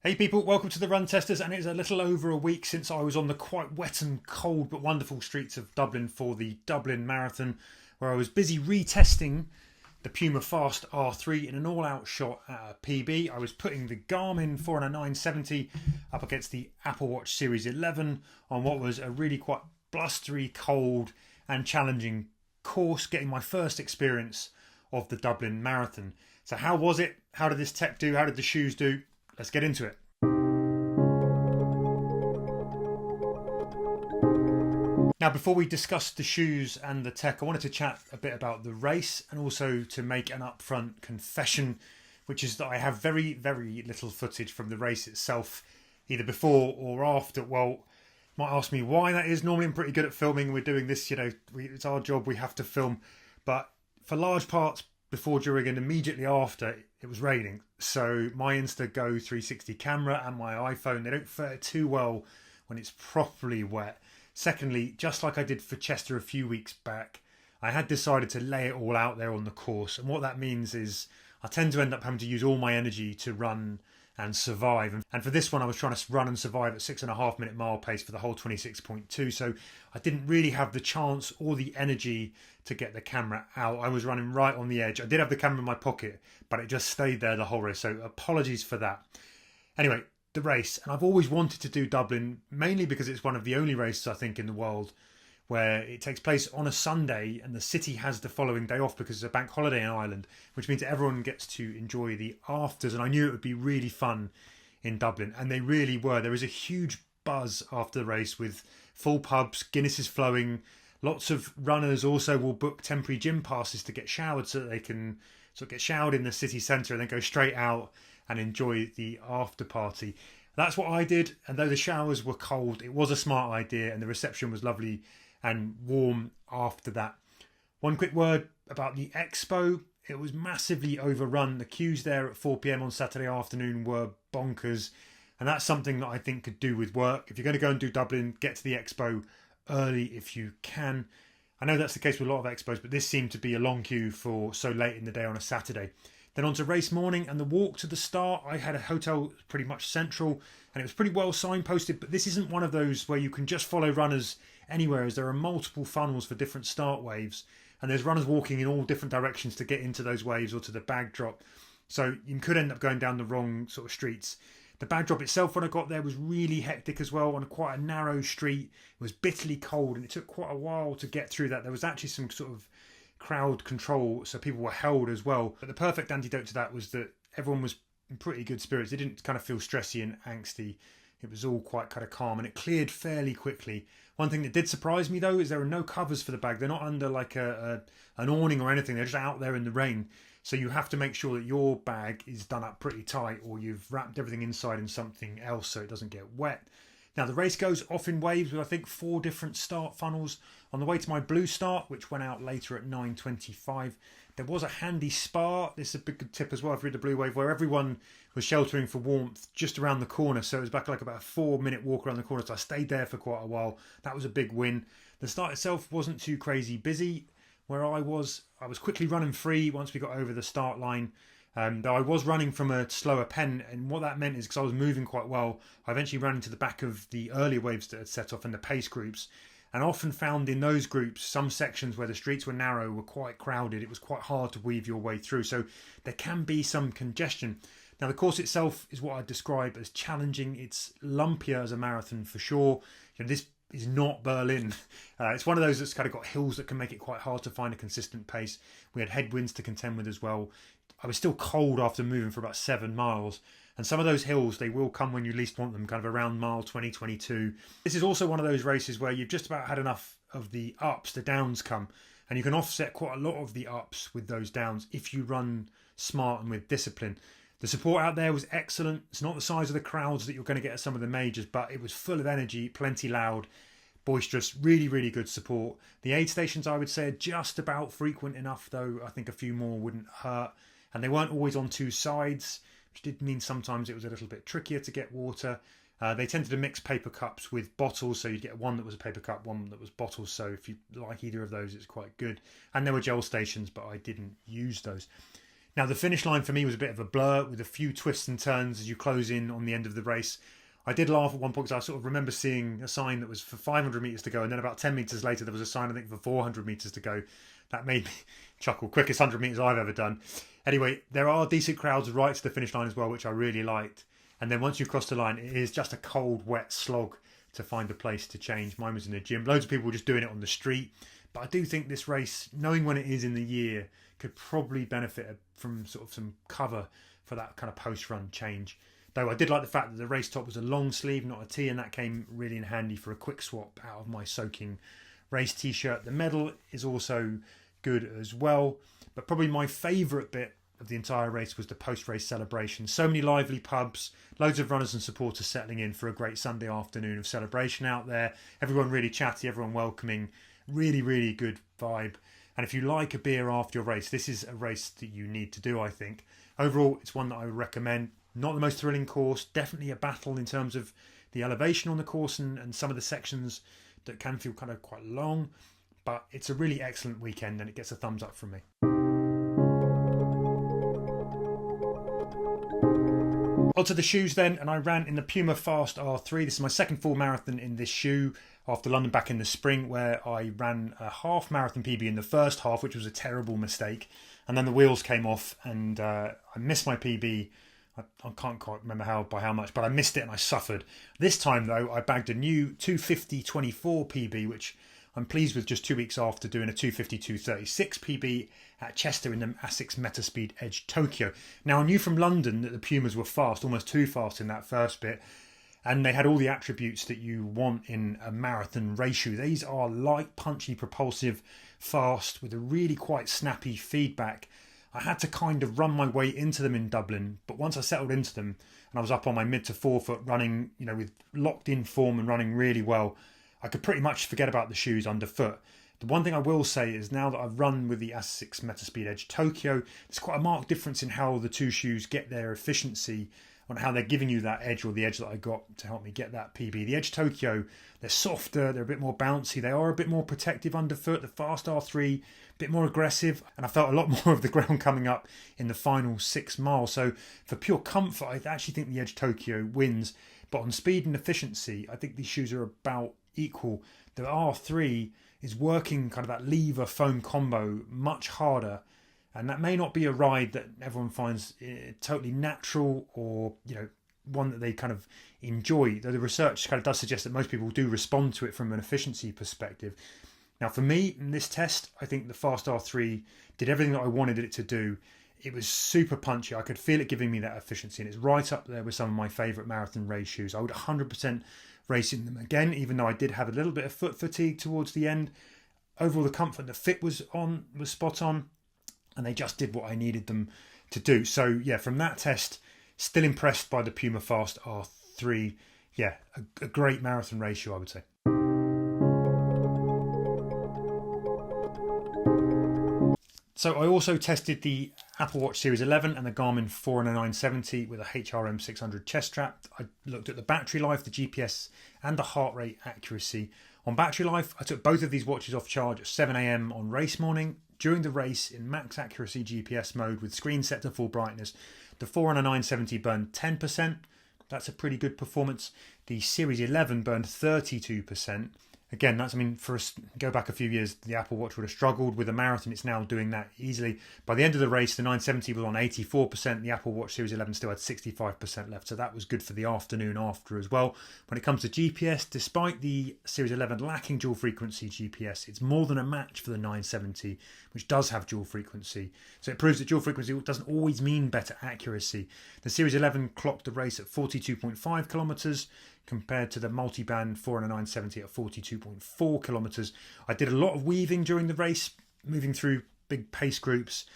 Hey people, welcome to the Run Testers, and it's a little over a week since I was on the quite wet and cold but wonderful streets of Dublin for the Dublin Marathon, where I was busy retesting the Puma Fast-R3 in an all-out shot at a PB. I was putting the Garmin Forerunner 970 up against the Apple Watch Series 11 on what was a really quite blustery, cold and challenging course, getting my first experience of the Dublin Marathon. So how was it? How did this tech do? How did the shoes do? Let's get into it. Now, before we discuss the shoes and the tech, I wanted to chat a bit about the race and also to make an upfront confession, which is that I have very, very little footage from the race itself, either before or after. Well, you might ask me why that is. Normally I'm pretty good at filming. We're doing this, it's our job. We have to film. But for large parts, before, during and immediately after, it was raining. So my Instago 360 camera and my iPhone, they don't fare too well when it's properly wet. Secondly, just like I did for Chester a few weeks back, I had decided to lay it all out there on the course. And what that means is I tend to end up having to use all my energy to run and survive. And for this one, I was trying to run and survive at 6.5 minute mile pace for the whole 26.2. So I didn't really have the chance or the energy to get the camera out. I was running right on the edge. I did have the camera in my pocket, but it just stayed there the whole race. So apologies for that. Anyway, the race. And I've always wanted to do Dublin, mainly because it's one of the only races, I think, in the world where it takes place on a Sunday and the city has the following day off because it's a bank holiday in Ireland, which means everyone gets to enjoy the afters. And I knew it would be really fun in Dublin, and they really were. There was a huge buzz after the race with full pubs, Guinnesses flowing. Lots of runners also will book temporary gym passes to get showered so that they can sort of get showered in the city centre and then go straight out and enjoy the after party. That's what I did, and though the showers were cold, it was a smart idea and the reception was lovely and warm after that. One quick word about the expo. It was massively overrun. The queues there at 4 p.m. on Saturday afternoon were bonkers, and that's something that I think could do with work. If you're going to go and do Dublin, get to the expo early if you can. I know that's the case with a lot of expos, but this seemed to be a long queue for so late in the day on a Saturday. Then on to race morning and the walk to the start. I had a hotel pretty much central and it was pretty well signposted, but this isn't one of those where you can just follow runners anywhere, as there are multiple funnels for different start waves and there's runners walking in all different directions to get into those waves or to the bag drop. So you could end up going down the wrong sort of streets. The bag drop itself, when I got there, was really hectic as well on quite a narrow street. It was bitterly cold and it took quite a while to get through that. There was actually some sort of crowd control, so people were held as well. But the perfect antidote to that was that everyone was in pretty good spirits. They didn't kind of feel stressy and angsty. It was all quite kind of calm and it cleared fairly quickly. One thing that did surprise me though is there are no covers for the bag. They're not under like an awning or anything. They're just out there in the rain. So you have to make sure that your bag is done up pretty tight or you've wrapped everything inside in something else so it doesn't get wet. Now the race goes off in waves with I think 4 different start funnels. On the way to my blue start, which went out later at 9:25, there was a handy spa. This is a big tip as well if you're in the blue wave, where everyone was sheltering for warmth just around the corner. So it was back like about a 4-minute walk around the corner. So I stayed there for quite a while. That was a big win. The start itself wasn't too crazy busy. Where I was quickly running free once we got over the start line. Though I was running from a slower pen, and what that meant is because I was moving quite well, I eventually ran into the back of the earlier waves that had set off in the pace groups, and often found in those groups some sections where the streets were narrow were quite crowded. It was quite hard to weave your way through, so there can be some congestion. Now the course itself is what I'd describe as challenging. It's lumpier as a marathon for sure. This is not Berlin. It's one of those that's kind of got hills that can make it quite hard to find a consistent pace. We had headwinds to contend with as well. I was still cold after moving for about 7 miles. And some of those hills, they will come when you least want them, kind of around mile 20, 22. This is also one of those races where you've just about had enough of the ups, the downs come. And you can offset quite a lot of the ups with those downs if you run smart and with discipline. The support out there was excellent. It's not the size of the crowds that you're going to get at some of the majors, but it was full of energy, plenty loud, boisterous, really, really good support. The aid stations, I would say, are just about frequent enough, though I think a few more wouldn't hurt. And they weren't always on 2 sides, which did mean sometimes it was a little bit trickier to get water. They tended to mix paper cups with bottles, so you'd get one that was a paper cup, one that was bottles. So if you like either of those, it's quite good. And there were gel stations, but I didn't use those. Now, the finish line for me was a bit of a blur with a few twists and turns as you close in on the end of the race. I did laugh at one point because I sort of remember seeing a sign that was for 500 metres to go, and then about 10 metres later there was a sign, I think, for 400 metres to go. That made me chuckle. Quickest 100 metres I've ever done. Anyway, there are decent crowds right to the finish line as well, which I really liked. And then once you've crossed the line, it is just a cold, wet slog to find a place to change. Mine was in a gym. Loads of people were just doing it on the street. But I do think this race, knowing when it is in the year, could probably benefit from sort of some cover for that kind of post-run change. Though I did like the fact that the race top was a long sleeve, not a tee, and that came really in handy for a quick swap out of my soaking race t-shirt. The medal is also good as well. But probably my favourite bit of the entire race was the post-race celebration. So many lively pubs, loads of runners and supporters settling in for a great Sunday afternoon of celebration out there. Everyone really chatty, everyone welcoming. Really, really good vibe. And if you like a beer after your race, this is a race that you need to do, I think. Overall, it's one that I would recommend. Not the most thrilling course, definitely a battle in terms of the elevation on the course and some of the sections that can feel kind of quite long. But it's a really excellent weekend and it gets a thumbs up from me. Onto the shoes then, and I ran in the Puma Fast-R3. This is my second full marathon in this shoe after London back in the spring, where I ran a half marathon PB in the first half, which was a terrible mistake. And then the wheels came off and I missed my PB. I can't quite remember by how much, but I missed it and I suffered. This time though, I bagged a new 250.24 PB, which I'm pleased with just 2 weeks after doing a 252.36 PB at Chester in the Asics Metaspeed Edge Tokyo. Now, I knew from London that the Pumas were fast, almost too fast in that first bit, and they had all the attributes that you want in a marathon race shoe. These are light, punchy, propulsive, fast, with a really quite snappy feedback. I had to kind of run my way into them in Dublin, but once I settled into them and I was up on my mid to forefoot running, with locked in form and running really well, I could pretty much forget about the shoes underfoot. The one thing I will say is now that I've run with the Asics Metaspeed Edge Tokyo, there's quite a marked difference in how the two shoes get their efficiency, on how they're giving you that edge, or the edge that I got to help me get that PB. The Edge Tokyo, they're softer, they're a bit more bouncy, they are a bit more protective underfoot. The Fast-R3, a bit more aggressive, and I felt a lot more of the ground coming up in the final 6 miles. So for pure comfort, I actually think the Edge Tokyo wins. But on speed and efficiency, I think these shoes are about equal. The R3 is working kind of that lever foam combo much harder, and that may not be a ride that everyone finds totally natural or one that they kind of enjoy, though the research kind of does suggest that most people do respond to it from an efficiency perspective. Now for me in this test, I think the Fast-R3 did everything that I wanted it to do. It was super punchy. I could feel it giving me that efficiency, and it's right up there with some of my favourite marathon race shoes. I would 100% race in them again, even though I did have a little bit of foot fatigue towards the end. Overall, the comfort and the fit was spot on, and they just did what I needed them to do. So yeah, from that test, still impressed by the Puma Fast-R3. Yeah, a great marathon race shoe, I would say. So I also tested the Apple Watch Series 11 and the Garmin Forerunner 970 with a HRM 600 chest strap. I looked at the battery life, the GPS and the heart rate accuracy. On battery life, I took both of these watches off charge at 7 AM on race morning. During the race, in max accuracy GPS mode with screen set to full brightness, the Forerunner 970 burned 10%. That's a pretty good performance. The Series 11 burned 32%. Again, for us, go back a few years, the Apple Watch would have struggled with a marathon. It's now doing that easily. By the end of the race, the 970 was on 84%. The Apple Watch Series 11 still had 65% left. So that was good for the afternoon after as well. When it comes to GPS, despite the Series 11 lacking dual frequency GPS, it's more than a match for the 970, which does have dual frequency. So it proves that dual frequency doesn't always mean better accuracy. The Series 11 clocked the race at 42.5 kilometres, compared to the multi-band Forerunner 970 at 42.4 kilometres. I did a lot of weaving during the race, moving through big pace groups.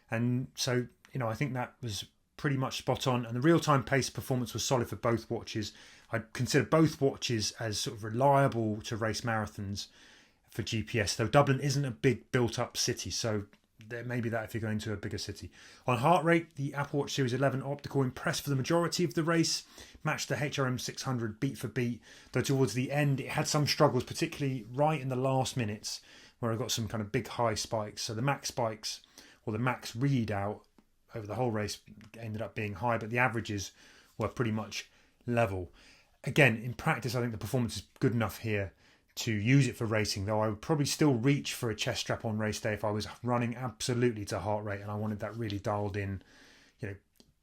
And so, I think that was pretty much spot on. And the real-time pace performance was solid for both watches. I consider both watches as sort of reliable to race marathons for GPS, though Dublin isn't a big built-up city, so there may be that if you're going to a bigger city. On heart rate, the Apple Watch Series 11 optical impressed for the majority of the race, matched the HRM 600 beat for beat, though towards the end it had some struggles, particularly right in the last minutes where I got some kind of big high spikes. So the max spikes, or the max readout, over the whole race ended up being high, but the averages were pretty much level. Again, in practice, I think the performance is good enough here to use it for racing, though I would probably still reach for a chest strap on race day if I was running absolutely to heart rate and I wanted that really dialed in,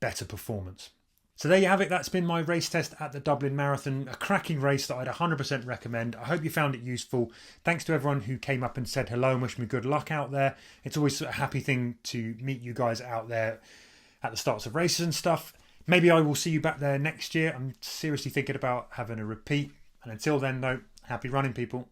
better performance. So there you have it. That's been my race test at the Dublin Marathon. A cracking race that I'd 100% recommend. I hope you found it useful. Thanks to everyone who came up and said hello and wished me good luck out there. It's always a happy thing to meet you guys out there at the starts of races and stuff. Maybe I will see you back there next year. I'm seriously thinking about having a repeat. And until then, though, happy running, people.